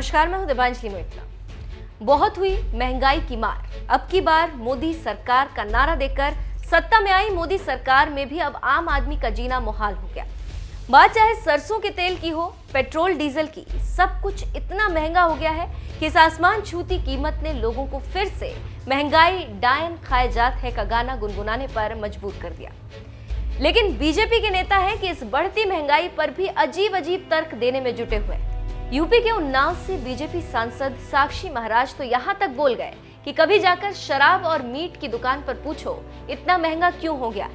नमस्कार, मैं हूं दिव्यांजलि मोहित्रा। बहुत हुई महंगाई की मार, अब की बार मोदी सरकार का नारा देकर सत्ता में आई मोदी सरकार में भी अब आम आदमी का जीना मुहाल हो गया। बात चाहे सरसों के तेल की हो, पेट्रोल डीजल की, सब कुछ इतना महंगा हो गया है कि इस आसमान छूती कीमत ने लोगों को फिर से महंगाई डायन खाए जात है का गाना गुनगुनाने पर मजबूर कर दिया। लेकिन बीजेपी के नेता हैं कि इस बढ़ती महंगाई पर भी अजीब अजीब तर्क देने में जुटे हुए। यूपी के उन्नाव से बीजेपी सांसद साक्षी महाराज तो यहां तक बोल गए कि कभी जाकर शराब और मीट की दुकान पर पूछो इतना महंगा क्यों हो गया।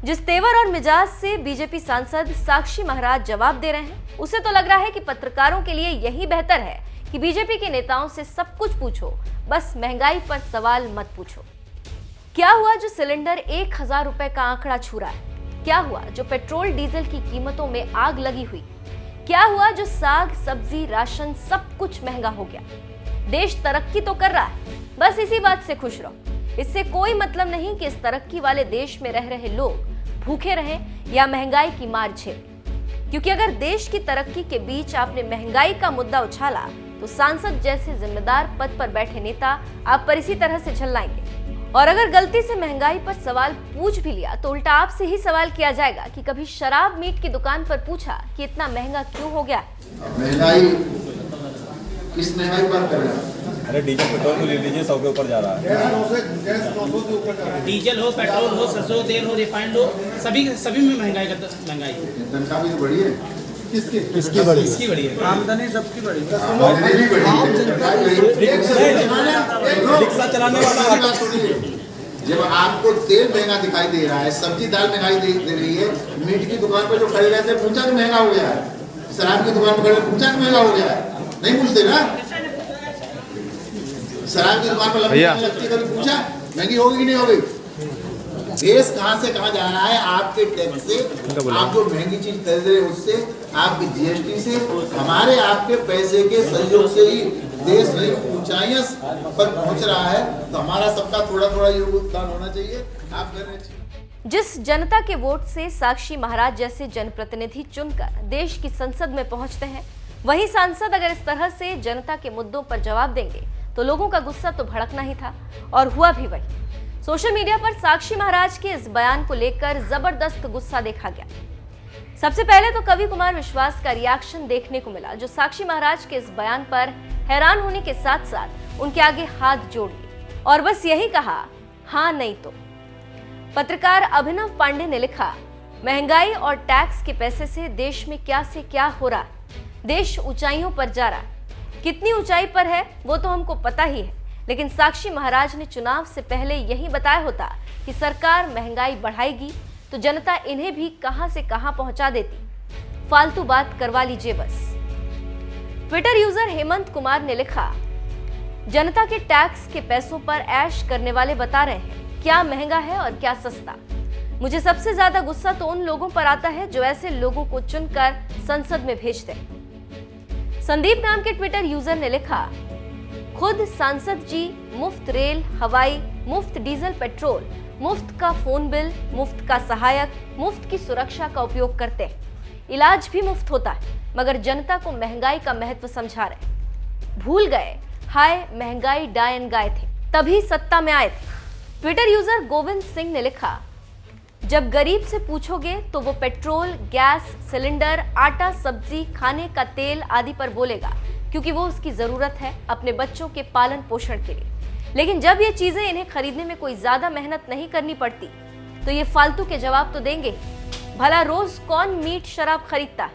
जिस तेवर और मिजाज से बीजेपी सांसद साक्षी महाराज जवाब दे रहे हैं, उसे तो लग रहा है कि पत्रकारों के लिए यही बेहतर है कि बीजेपी के नेताओं से सब कुछ पूछो, बस महंगाई पर सवाल मत पूछो। क्या हुआ जो सिलेंडर 1000 रुपए का आंकड़ा छू रहा है? क्या हुआ जो पेट्रोल डीजल की कीमतों में आग लगी हुई? क्या हुआ जो साग सब्जी राशन सब कुछ महंगा हो गया? देश तरक्की तो कर रहा है, बस इसी बात से खुश रहो। इससे कोई मतलब नहीं कि इस तरक्की वाले देश में रह रहे लोग भूखे रहें या महंगाई की मार झेलें। क्योंकि अगर देश की तरक्की के बीच आपने महंगाई का मुद्दा उछाला तो सांसद जैसे जिम्मेदार पद पर बैठे नेता आप पर इसी तरह से झल्लाएंगे। और अगर गलती से महंगाई पर सवाल पूछ भी लिया तो उल्टा आपसे ही सवाल किया जाएगा कि कभी शराब मीट की दुकान पर पूछा कि इतना महंगा क्यों हो गया। महंगाई किस महंगाई पर कर रहा है? अरे डीजल पेट्रोल को ले लीजिए, 100 के ऊपर जा रहा है। डीजल हो, पेट्रोल हो, सरसों तेल हो, रिफाइंड हो, सभी में महंगाई तनख्वाह भी तो बढ़ी है। किसकी बड़ी है? आमदनी सबकी बड़ी है। रिक्शा चलाने वाला जब आपको तेल महंगा दिखाई दे रहा है, सब्जी दाल महंगाई दे रही है, मीट की दुकान पर जो खड़े रहते हैं पूछा कि महंगा हो गया है, शराब की दुकान पर खड़े पूछा कि महंगा हो गया है, नहीं पूछते ना। शराब की दुकान पर लगती कभी पूछा महंगी होगी कि नहीं हो गई? देश कहां से कहां जा रहा है? आपके टैक्स से, आप जो महंगी चीज खरीद रहे हैं उससे, आपकी जीएसटी से, हमारे आपके पैसे के सहयोग से ही देश नई ऊंचाइयों पर पहुंच रहा है। तो हमारा सबका थोड़ा थोड़ा योगदान होना चाहिए। आप जिस जनता के वोट से साक्षी महाराज जैसे जनप्रतिनिधि चुनकर देश की संसद में पहुंचते हैं, वही सांसद अगर इस तरह से जनता के मुद्दों पर जवाब देंगे तो लोगों का गुस्सा तो भड़कना ही था, और हुआ भी वही। सोशल मीडिया पर साक्षी महाराज के इस बयान को लेकर जबरदस्त गुस्सा देखा गया। सबसे पहले तो कवि कुमार विश्वास का रिएक्शन देखने को मिला, जो साक्षी महाराज के इस बयान पर हैरान होने के साथ साथ उनके आगे हाथ जोड़ लिए और बस यही कहा, हाँ नहीं तो। पत्रकार अभिनव पांडे ने लिखा, महंगाई और टैक्स के पैसे से देश में क्या से क्या हो रहा है। देश ऊंचाइयों पर जा रहा है। कितनी ऊंचाई पर है वो तो हमको पता ही है, लेकिन साक्षी महाराज ने चुनाव से पहले यही बताया होता कि सरकार महंगाई बढ़ाएगी तो जनता इन्हें भी कहां से कहां पहुंचा देती। फालतू बात करवा लीजिए बस। ट्विटर यूजर हेमंत कुमार ने लिखा, जनता के टैक्स के पैसों पर ऐश करने वाले बता रहे हैं क्या महंगा है और क्या सस्ता। मुझे सबसे ज्यादा गुस्सा तो उन लोगों पर आता है जो ऐसे लोगों को चुनकर संसद में भेजते हैं। संदीप नाम के ट्विटर यूजर ने लिखा, खुद सांसद जी मुफ्त रेल हवाई, मुफ्त डीजल पेट्रोल, मुफ्त का फोन बिल, मुफ्त का सहायक, मुफ्त की सुरक्षा का उपयोग करते हैं। इलाज भी मुफ्त होता है, मगर जनता को महंगाई का महत्व समझा रहे। भूल गए हाय महंगाई डायन गाए थे, तभी सत्ता में आए थे। ट्विटर यूजर गोविंद सिंह ने लिखा, जब गरीब से पूछोगे तो वो पेट्रोल, गैस, सिलेंडर, आटा, सब्जी, खाने का तेल आदि पर बोलेगा, क्योंकि वो उसकी जरूरत है अपने बच्चों के पालन पोषण के लिए। लेकिन जब ये चीजें इन्हें खरीदने में कोई ज्यादा मेहनत नहीं करनी पड़ती तो ये फालतू के जवाब तो देंगे। भला रोज कौन मीट शराब खरीदता है?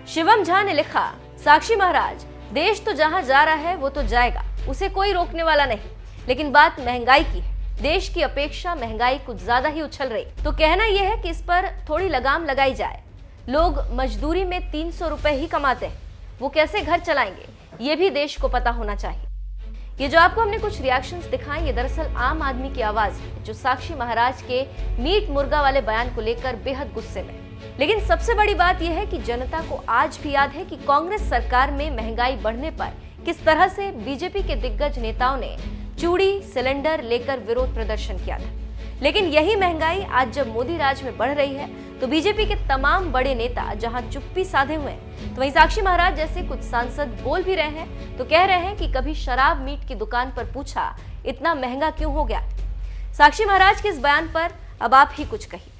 शिवम झा ने लिखा, साक्षी महाराज, देश तो जहां जा रहा है वो तो जाएगा, उसे कोई रोकने वाला नहीं, लेकिन बात महंगाई की है। देश की अपेक्षा महंगाई कुछ ज्यादा ही उछल रही, तो कहना यह है कि इस पर थोड़ी लगाम लगाई जाए। लोग मजदूरी में 300 रुपए ही कमाते हैं, वो कैसे घर चलाएंगे ये भी देश को पता होना चाहिए। ये जो आपको हमने कुछ रिएक्शंस दिखाए, ये दरअसल आम आदमी की आवाज है जो साक्षी महाराज के मीट मुर्गा वाले बयान को लेकर बेहद गुस्से में। लेकिन सबसे बड़ी बात यह है कि जनता को आज भी याद है कि कांग्रेस सरकार में महंगाई बढ़ने पर किस तरह से बीजेपी के दिग्गज नेताओं ने चूड़ी, सिलेंडर लेकर विरोध प्रदर्शन किया था। लेकिन यही महंगाई आज जब मोदी राज में बढ़ रही है तो बीजेपी के तमाम बड़े नेता जहां चुप्पी साधे हुए हैं, तो वहीं साक्षी महाराज जैसे कुछ सांसद बोल भी रहे हैं तो कह रहे हैं कि कभी शराब मीट की दुकान पर पूछा इतना महंगा क्यों हो गया। साक्षी महाराज के इस बयान पर अब आप ही कुछ कहिए।